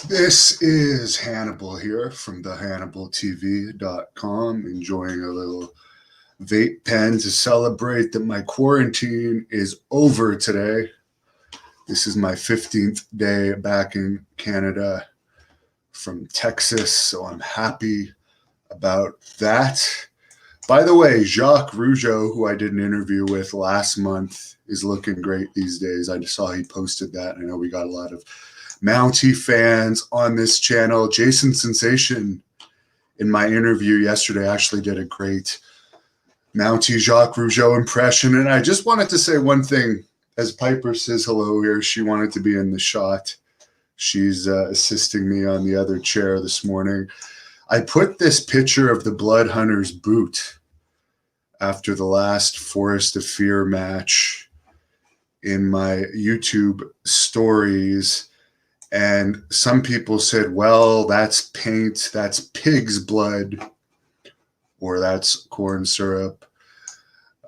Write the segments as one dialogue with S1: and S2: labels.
S1: This is Hannibal here from thehannibaltv.com, enjoying a little vape pen to celebrate that my quarantine is over today. This is my 15th day back in Canada from Texas, so I'm happy about that. By the way, Jacques Rougeau, who I did an interview with last month, is looking great these days. I just saw he posted that. I know we got a lot of Mountie fans on this channel. Jason Sensation, in my interview yesterday, actually did a great Mountie Jacques Rougeau impression. And I just wanted to say one thing. As Piper says hello here, she wanted to be in the shot. She's assisting me on the other chair this morning. I put this picture of the Blood Hunter's boot after the last Forest of Fear match in my YouTube stories. And some people said, well, that's paint, that's pig's blood, or that's corn syrup.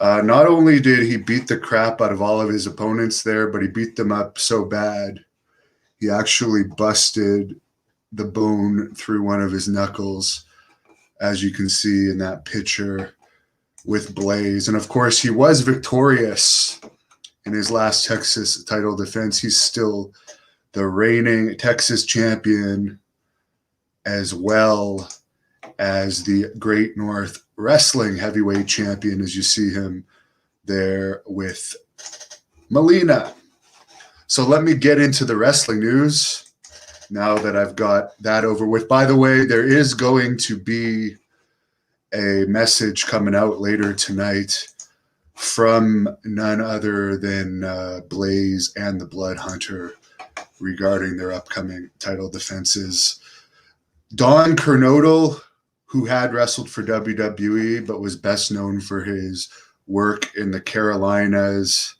S1: Not only did he beat the crap out of all of his opponents there, but he beat them up so bad, he actually busted the bone through one of his knuckles, as you can see in that picture with Blaze. And of course, he was victorious in his last Texas title defense. He's still the reigning Texas champion, as well as the Great North Wrestling heavyweight champion, as you see him there with Melina. So let me get into the wrestling news now that I've got that over with. By the way, there is going to be a message coming out later tonight from none other than Blaze and the Blood Hunter regarding their upcoming title defenses. Don Kernodle, who had wrestled for WWE but was best known for his work in the Carolinas,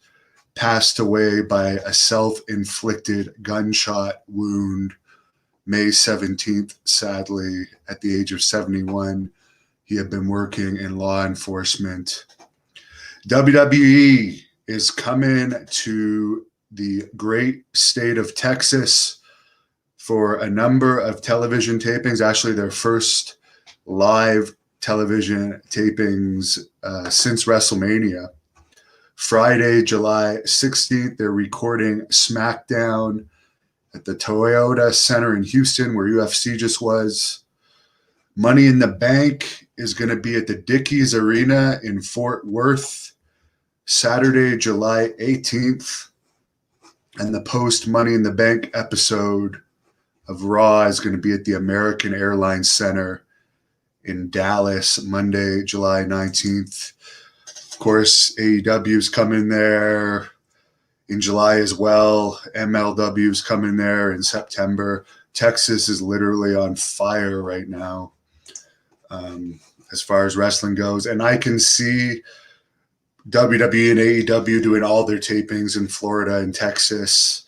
S1: passed away by a self-inflicted gunshot wound May 17th, sadly, at the age of 71. He had been working in law enforcement. WWE is coming to the great state of Texas for a number of television tapings, actually their first live television tapings since Wrestlemania. Friday, July 16th, they're recording SmackDown at the Toyota Center in Houston, where UFC just was. Money in the Bank is going to be at the Dickies Arena in Fort Worth, Saturday, July 18th. And the post Money in the Bank episode of Raw is going to be at the American Airlines Center in Dallas, Monday, July 19th. Of course, AEW's coming there in July as well. MLW's coming there in September. Texas is literally on fire right now as far as wrestling goes. And I can see WWE and AEW doing all their tapings in Florida and Texas,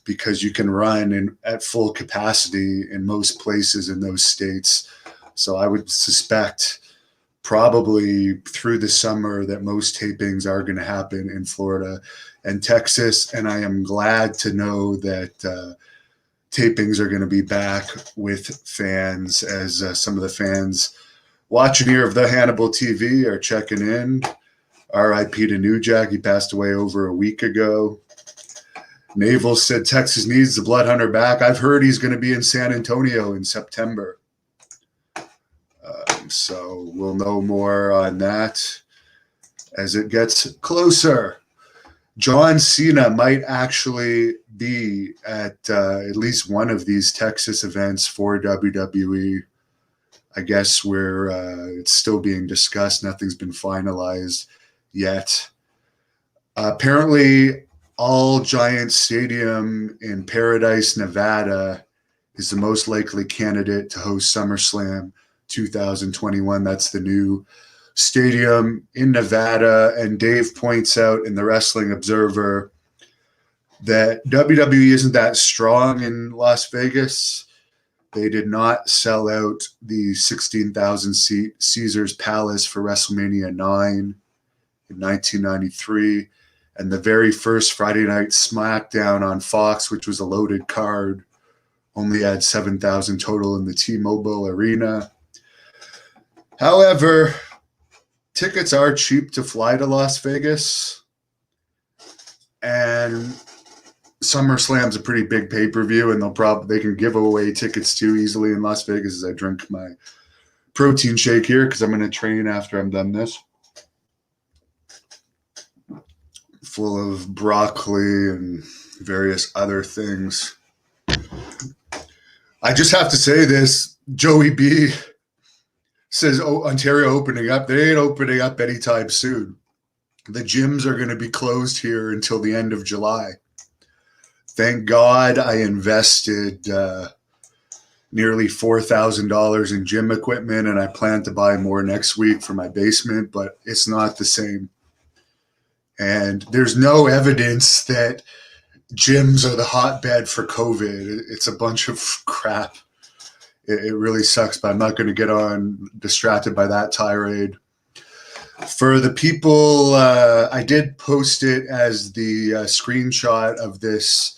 S1: because you can run at full capacity in most places in those states. So I would suspect probably through the summer that most tapings are going to happen in Florida and Texas. And I am glad to know that tapings are going to be back with fans, as some of the fans watching here of the Hannibal TV are checking in. R.I.P. to New Jack. He passed away over a week ago. Naval said Texas needs the Blood Hunter back. I've heard he's going to be in San Antonio in September. So we'll know more on that as it gets closer. John Cena might actually be at least one of these Texas events for WWE. I guess it's still being discussed. Nothing's been finalized yet. Apparently, All Giant Stadium in Paradise, Nevada is the most likely candidate to host SummerSlam 2021. That's the new stadium in Nevada. And Dave points out in the Wrestling Observer that WWE isn't that strong in Las Vegas. They did not sell out the 16,000 seat Caesars Palace for WrestleMania 9 in 1993. And the very first Friday night SmackDown on Fox, which was a loaded card, only had 7,000 total in the T-Mobile Arena. However, tickets are cheap to fly to Las Vegas, and SummerSlam's a pretty big pay-per-view, and they can give away tickets too easily in Las Vegas as I drink my protein shake here because I'm going to train after I'm done this. Full of broccoli and various other things. I just have to say this. Joey B says, Ontario opening up. They ain't opening up anytime soon. The gyms are going to be closed here until the end of July. Thank God I invested nearly $4,000 in gym equipment, and I plan to buy more next week for my basement, but it's not the same. And there's no evidence that gyms are the hotbed for COVID. It's a bunch of crap. It really sucks, but I'm not going to get distracted by that tirade. For the people, I did post it as the screenshot of this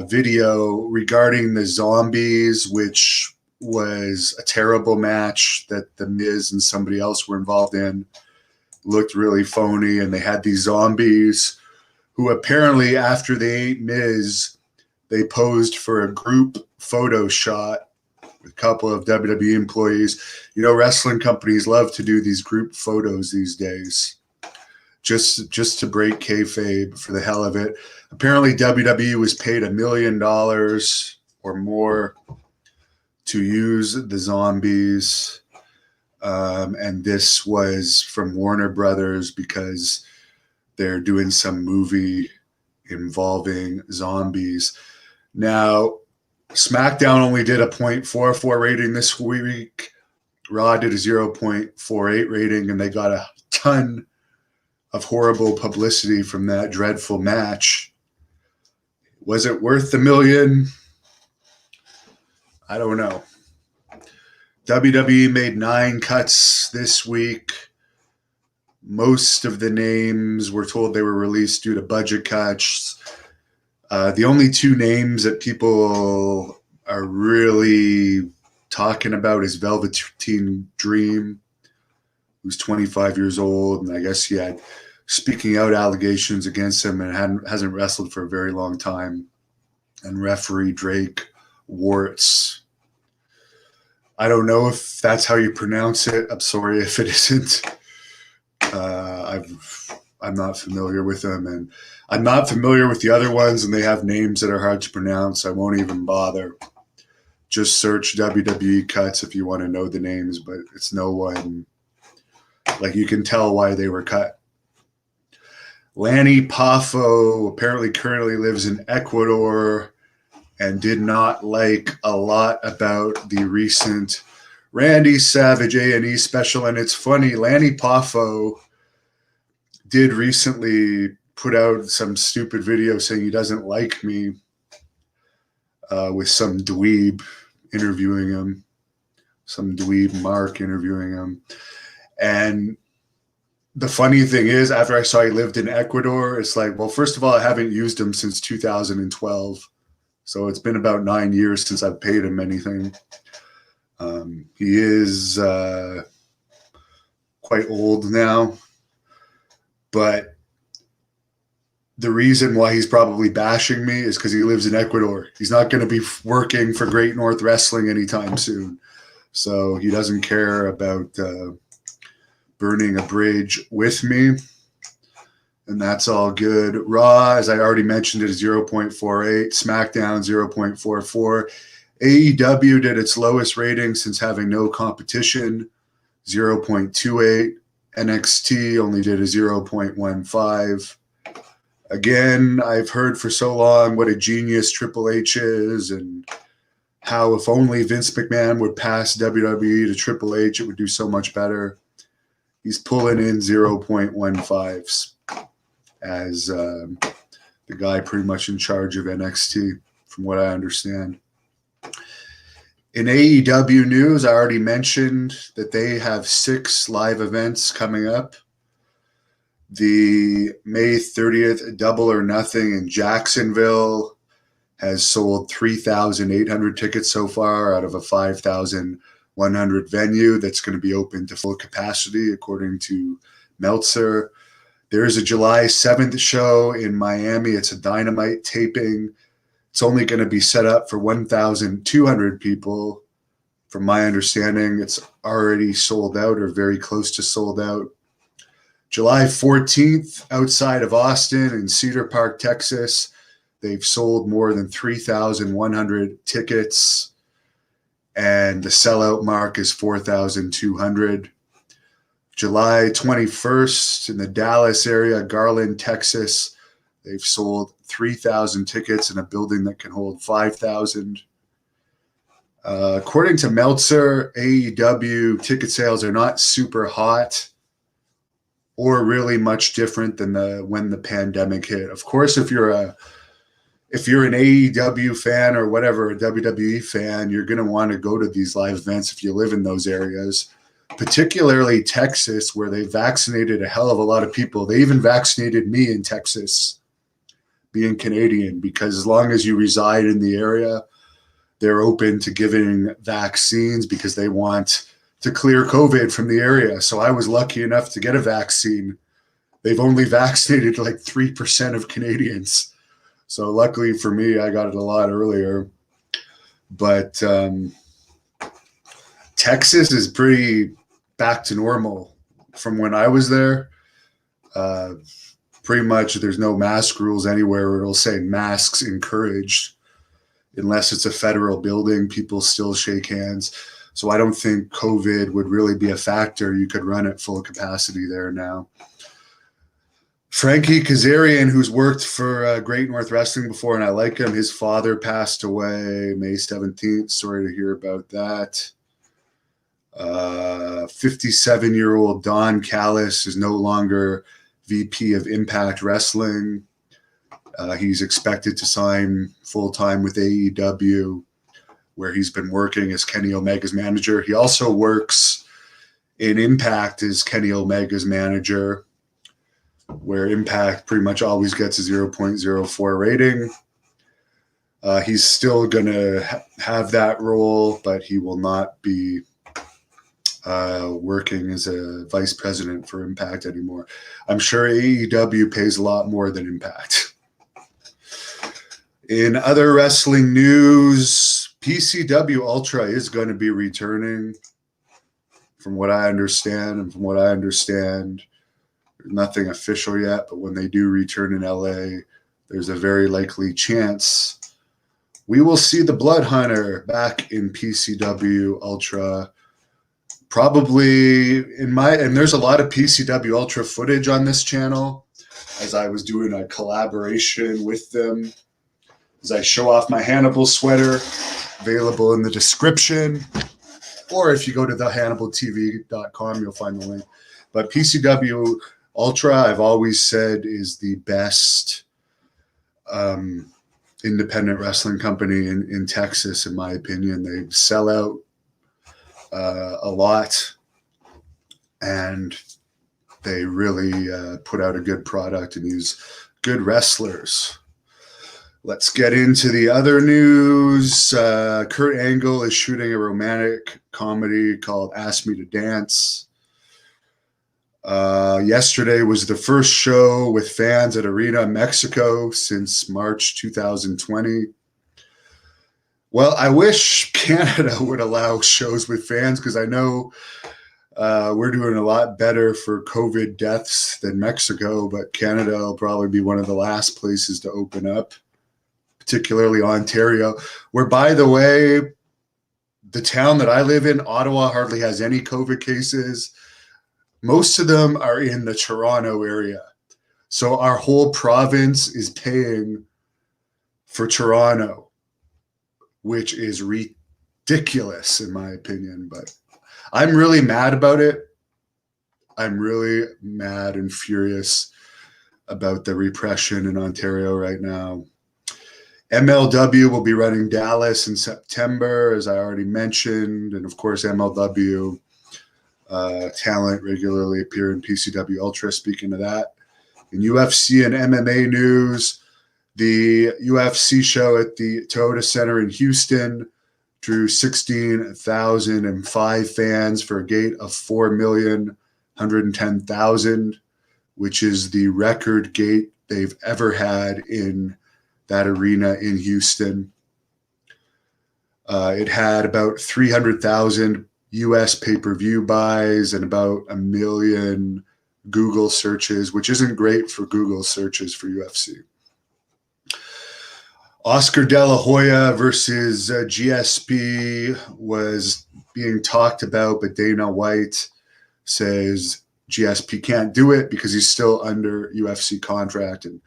S1: video regarding the zombies, which was a terrible match that The Miz and somebody else were involved in. Looked really phony, and they had these zombies who apparently, after they ate Miz, they posed for a group photo shot with a couple of WWE employees. You know, wrestling companies love to do these group photos these days, just to break kayfabe for the hell of it. Apparently, WWE was paid $1 million or more to use the zombies. And this was from Warner Brothers because they're doing some movie involving zombies. Now, SmackDown only did a 0.44 rating this week. Raw did a 0.48 rating, and they got a ton of horrible publicity from that dreadful match. Was it worth the $1 million? I don't know. WWE made 9 cuts this week. Most of the names were told they were released due to budget cuts. The only 2 names that people are really talking about is Velveteen Dream, who's 25 years old, and I guess he had speaking out allegations against him and hasn't wrestled for a very long time, and referee Drake Warts. I don't know if that's how you pronounce it. I'm sorry if it isn't. I'm not familiar with them, and I'm not familiar with the other ones, and they have names that are hard to pronounce. I won't even bother. Just search WWE cuts if you want to know the names, but it's no one. Like, you can tell why they were cut. Lanny Poffo apparently currently lives in Ecuador and did not like a lot about the recent Randy Savage A&E special. And it's funny, Lanny Poffo did recently put out some stupid video saying he doesn't like me with some dweeb interviewing him, some dweeb Mark interviewing him. And the funny thing is, after I saw he lived in Ecuador, it's like, well, first of all, I haven't used him since 2012. So it's been about 9 years since I've paid him anything. He is quite old now. But the reason why he's probably bashing me is because he lives in Ecuador. He's not going to be working for Great North Wrestling anytime soon. So he doesn't care about burning a bridge with me. And that's all good. Raw, as I already mentioned, is 0.48. SmackDown, 0.44. AEW did its lowest rating since having no competition, 0.28. NXT only did a 0.15. Again, I've heard for so long what a genius Triple H is and how if only Vince McMahon would pass WWE to Triple H, it would do so much better. He's pulling in 0.15s as the guy pretty much in charge of NXT, from what I understand. In AEW news, I already mentioned that they have 6 live events coming up. The May 30th Double or Nothing in Jacksonville, has sold 3,800 tickets so far out of a 5,100 venue that's going to be open to full capacity, according to Meltzer. There is a July 7th show in Miami. It's a Dynamite taping. It's only going to be set up for 1,200 people. From my understanding, it's already sold out or very close to sold out. July 14th, outside of Austin in Cedar Park, Texas, they've sold more than 3,100 tickets, and the sellout mark is 4,200. July 21st, in the Dallas area, Garland, Texas, they've sold 3,000 tickets in a building that can hold 5,000. According to Meltzer, AEW ticket sales are not super hot or really much different than when the pandemic hit. Of course, if you're an AEW fan or whatever, a WWE fan, you're going to want to go to these live events if you live in those areas, particularly Texas, where they vaccinated a hell of a lot of people. They even vaccinated me in Texas, being Canadian, because as long as you reside in the area, they're open to giving vaccines because they want to clear COVID from the area. So I was lucky enough to get a vaccine. They've only vaccinated like 3% of Canadians. So luckily for me, I got it a lot earlier. But Texas is pretty back to normal from when I was there. Pretty much there's no mask rules anywhere where it'll say masks encouraged. Unless it's a federal building, people still shake hands. So I don't think COVID would really be a factor. You could run at full capacity there now. Frankie Kazarian, who's worked for Great North Wrestling before, and I like him, his father passed away May 17th. Sorry to hear about that. 57-year-old Don Callis is no longer VP of Impact Wrestling. He's expected to sign full-time with AEW, where he's been working as Kenny Omega's manager. He also works in Impact as Kenny Omega's manager, where Impact pretty much always gets a 0.04 rating. He's still going to have that role, but he will not be working as a vice president for Impact anymore. I'm sure AEW pays a lot more than Impact. In other wrestling news, PCW Ultra is going to be returning, from what I understand. And from what I understand, there's nothing official yet, but when they do return in LA, there's a very likely chance we will see the Blood Hunter back in PCW Ultra. Probably and there's a lot of PCW Ultra footage on this channel, as I was doing a collaboration with them. As I show off my Hannibal sweater, available in the description. Or if you go to thehannibaltv.com, you'll find the link. But PCW Ultra, I've always said, is the best independent wrestling company in Texas, in my opinion. They sell out a lot, and they really put out a good product and use good wrestlers. Let's get into the other news. Kurt Angle is shooting a romantic comedy called Ask Me to Dance. Yesterday was the first show with fans at Arena Mexico since March 2020. Well, I wish Canada would allow shows with fans, because I know we're doing a lot better for COVID deaths than Mexico, but Canada will probably be one of the last places to open up, particularly Ontario, where, by the way, the town that I live in, Ottawa, hardly has any COVID cases. Most of them are in the Toronto area. So our whole province is paying for Toronto, which is ridiculous in my opinion. But I'm really mad about it. I'm really mad and furious about the repression in Ontario right now. MLW will be running Dallas in September, as I already mentioned. And of course, MLW talent regularly appear in PCW Ultra. Speaking of that, in UFC and MMA news, The UFC show at the Toyota Center in Houston drew 16,005 fans for a gate of 4,110,000, which is the record gate they've ever had in that arena in Houston. It had about 300,000 US pay-per-view buys and about 1 million Google searches, which isn't great for Google searches for UFC. Oscar De La Hoya versus GSP was being talked about, but Dana White says GSP can't do it because he's still under UFC contract. And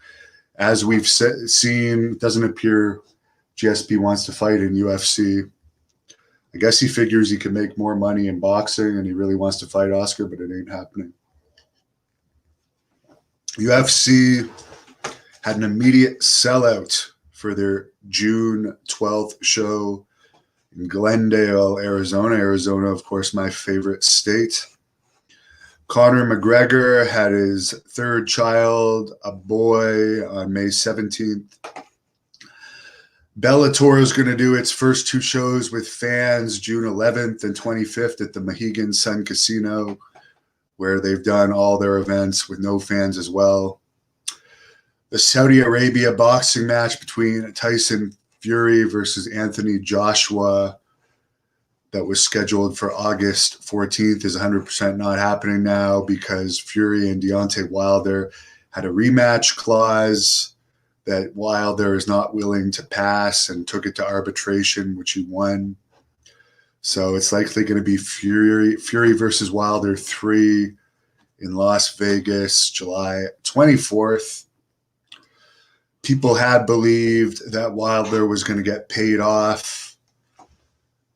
S1: as we've seen, it doesn't appear GSP wants to fight in UFC. I guess he figures he can make more money in boxing and he really wants to fight Oscar, but it ain't happening. UFC had an immediate sellout for their June 12th show in Glendale, Arizona. Arizona, of course, my favorite state. Conor McGregor had his third child, a boy, on May 17th. Bellator is going to do its first two shows with fans June 11th and 25th at the Mohegan Sun Casino, where they've done all their events with no fans as well. The Saudi Arabia boxing match between Tyson Fury versus Anthony Joshua that was scheduled for August 14th is 100% not happening now because Fury and Deontay Wilder had a rematch clause that Wilder is not willing to pass and took it to arbitration, which he won. So it's likely going to be Fury versus Wilder 3 in Las Vegas, July 24th. People had believed that Wilder was going to get paid off,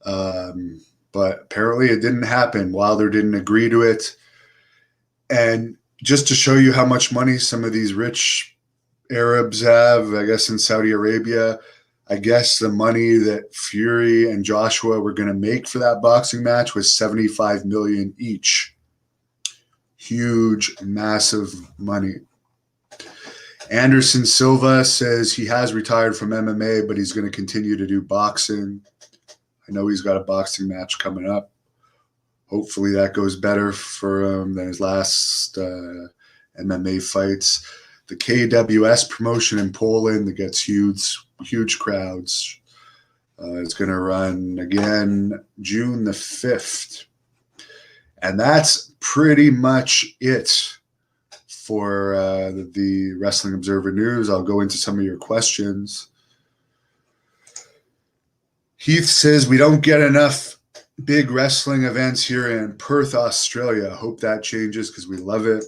S1: but apparently it didn't happen. Wilder didn't agree to it. And just to show you how much money some of these rich Arabs have, I guess in Saudi Arabia, I guess the money that Fury and Joshua were going to make for that boxing match was $75 million each. Huge, massive money. Anderson Silva says he has retired from MMA, but he's going to continue to do boxing. I know he's got a boxing match coming up. Hopefully that goes better for him than his last MMA fights. The KWS promotion in Poland that gets huge crowds. It's going to run again June the 5th. And that's pretty much it for the Wrestling Observer News. I'll go into some of your questions. Heath says, we don't get enough big wrestling events here in Perth, Australia. Hope that changes because we love it.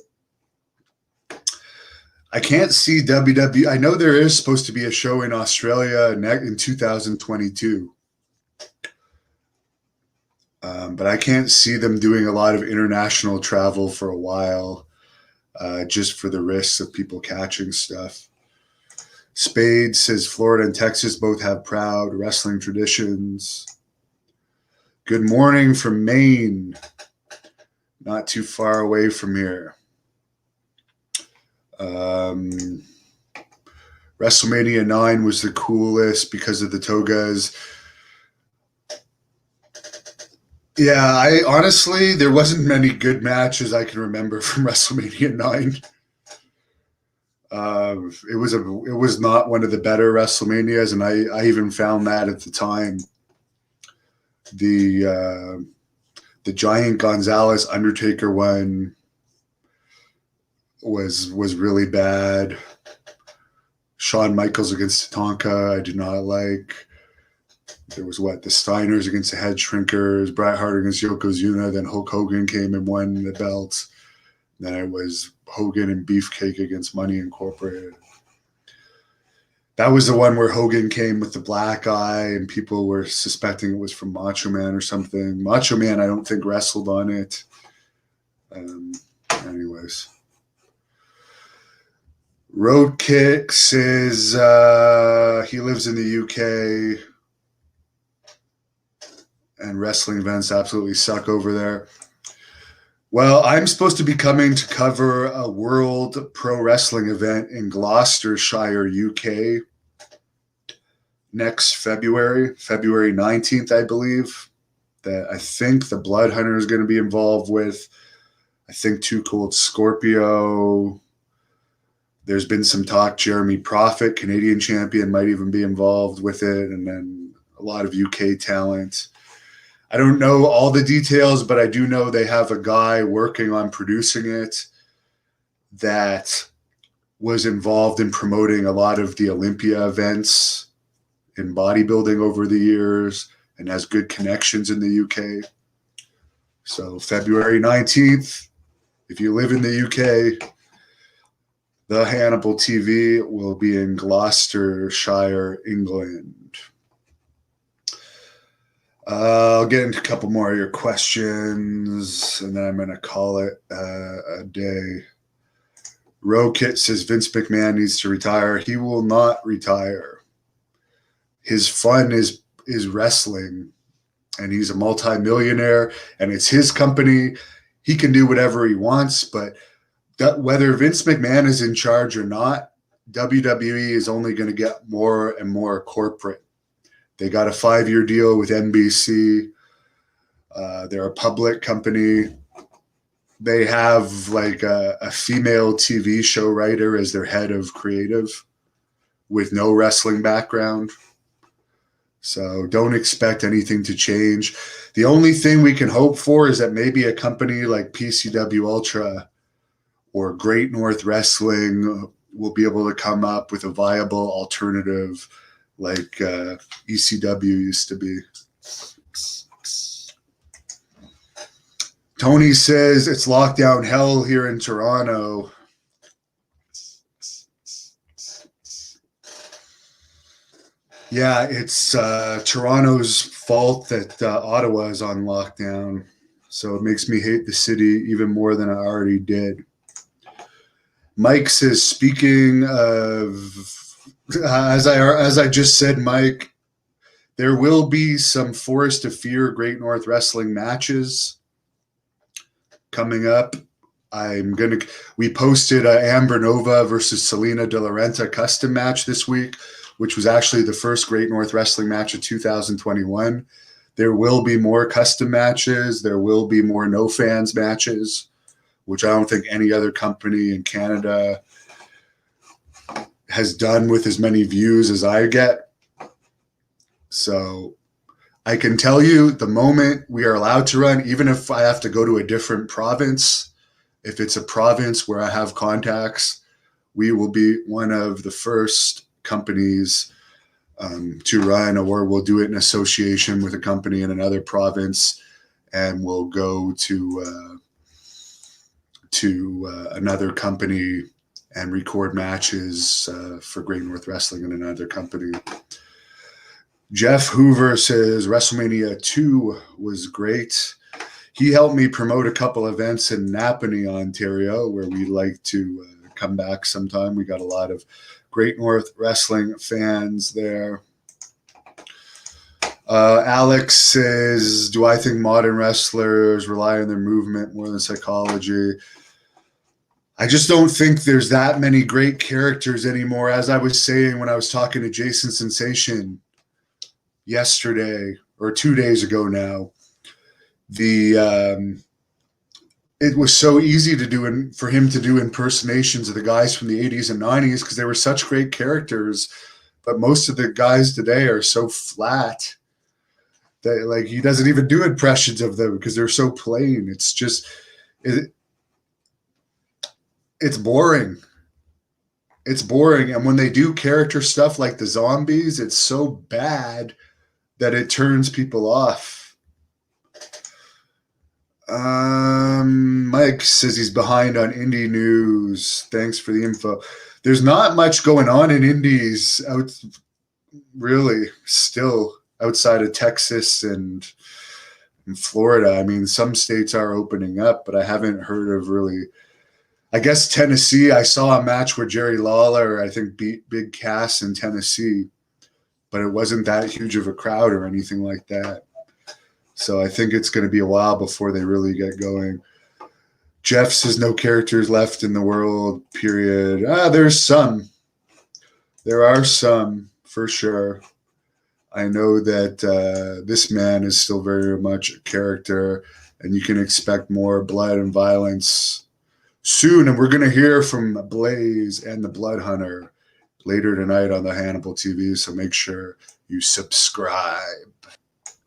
S1: I can't see WWE. I know there is supposed to be a show in Australia in 2022. But I can't see them doing a lot of international travel for a while. Just for the risks of people catching stuff. Spade says Florida and Texas both have proud wrestling traditions. Good morning from Maine. Not too far away from here. WrestleMania 9 was the coolest because of the togas. Yeah, I honestly, there wasn't many good matches I can remember from WrestleMania 9. It was not one of the better WrestleManias, and I even found that at the time. The Giant Gonzalez Undertaker one was really bad. Shawn Michaels against Tatanka, I did not like. There was the Steiners against the Head Shrinkers, Bret Hart against Yokozuna, then Hulk Hogan came and won the belts. Then it was Hogan and Beefcake against Money Incorporated. That was the one where Hogan came with the black eye and people were suspecting it was from Macho Man or something. Macho Man, I don't think, wrestled on it. Anyways. Roadkick says he lives in the UK. And wrestling events absolutely suck over there. Well, I'm supposed to be coming to cover a World Pro Wrestling event in Gloucestershire, UK, next February 19th, I believe. That I think the Blood Hunter is going to be involved with. I think Too Cold Scorpio. There's been some talk Jeremy Prophet, Canadian champion, might even be involved with it, and then a lot of UK talent. I don't know all the details, but I do know they have a guy working on producing it that was involved in promoting a lot of the Olympia events in bodybuilding over the years and has good connections in the UK. So February 19th, if you live in the UK, the Hannibal TV will be in Gloucestershire, England. I'll get into a couple more of your questions, and then I'm going to call it a day. Rokit says Vince McMahon needs to retire. He will not retire. His fun is wrestling, and he's a multimillionaire, and it's his company. He can do whatever he wants, but whether Vince McMahon is in charge or not, WWE is only going to get more and more corporate. They got a 5-year deal with NBC. They're a public company. They have like a female TV show writer as their head of creative with no wrestling background. So don't expect anything to change. The only thing we can hope for is that maybe a company like PCW Ultra or Great North Wrestling will be able to come up with a viable alternative like ECW used to be. Tony says it's lockdown hell here in Toronto. Yeah, it's Toronto's fault that Ottawa is on lockdown. So it makes me hate the city even more than I already did. Mike says, speaking of, as I just said, Mike, there will be some Forest of Fear Great North Wrestling matches coming up. We posted Amber Nova versus Selena De La Renta custom match this week, which was actually the first Great North Wrestling match of 2021. There will be more custom matches. There will be more no fans matches, which I don't think any other company in Canada has done with as many views as I get. So I can tell you the moment we are allowed to run, even if I have to go to a different province, if it's a province where I have contacts, we will be one of the first companies to run, or we'll do it in association with a company in another province, and we'll go to another company and record matches for Great North Wrestling in another company. Jeff Hoover says Wrestlemania 2 was great. He helped me promote a couple events in Napanee, Ontario, where we'd like to come back sometime. We got a lot of Great North Wrestling fans there. Alex says, do I think modern wrestlers rely on their movement more than psychology? I just don't think there's that many great characters anymore. As I was saying when I was talking to Jason Sensation yesterday or 2 days ago now, it was so easy to do for him to do impersonations of the guys from the 80s and 90s because they were such great characters. But most of the guys today are so flat that like he doesn't even do impressions of them because they're so plain. It's just it's boring. It's boring. And when they do character stuff like the zombies, it's so bad that it turns people off. Mike says he's behind on indie news. Thanks for the info. There's not much going on in indies really still outside of Texas and Florida. I mean, some states are opening up, but I haven't heard of really. I guess Tennessee, I saw a match where Jerry Lawler, I think, beat Big Cass in Tennessee, but it wasn't that huge of a crowd or anything like that. So I think it's going to be a while before they really get going. Jeff says no characters left in the world, period. There's some. There are some, for sure. I know that this man is still very much a character, and you can expect more blood and violence soon. And we're going to hear from Blaze and the Blood Hunter later tonight on the Hannibal TV, so make sure you subscribe.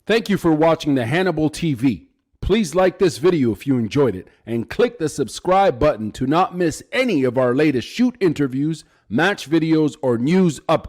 S2: Thank you for watching the Hannibal TV. Please like this video if you enjoyed it, and click the subscribe button to not miss any of our latest shoot interviews, match videos, or news updates.